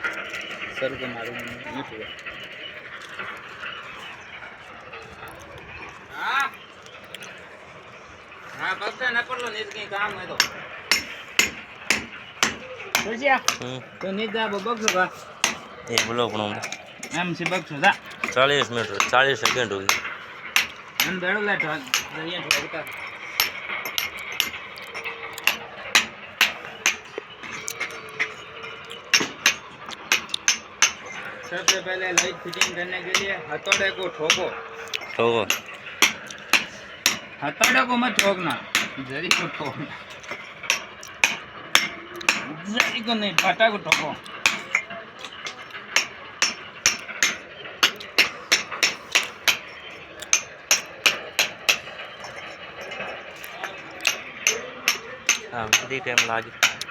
sir को मारू मीठू हाँ हाँ बस न पड़लो नहीं कहीं काम है तो तो नहीं जा बक्सो का ये ब्लॉग बनाऊंगा एम सी बक्सो जा 40 मिनट 40 सेकंड होगी हम बेड़ो ले दरिया ठोकता सबसे पहले लाइट फिटिंग करने के लिए हथौड़े को ठोको ठोको हथौड़े को मत ठोकना जरी को ठोकना जरी को नहीं फटा को ठोको हाँ कितनी टाइम लागे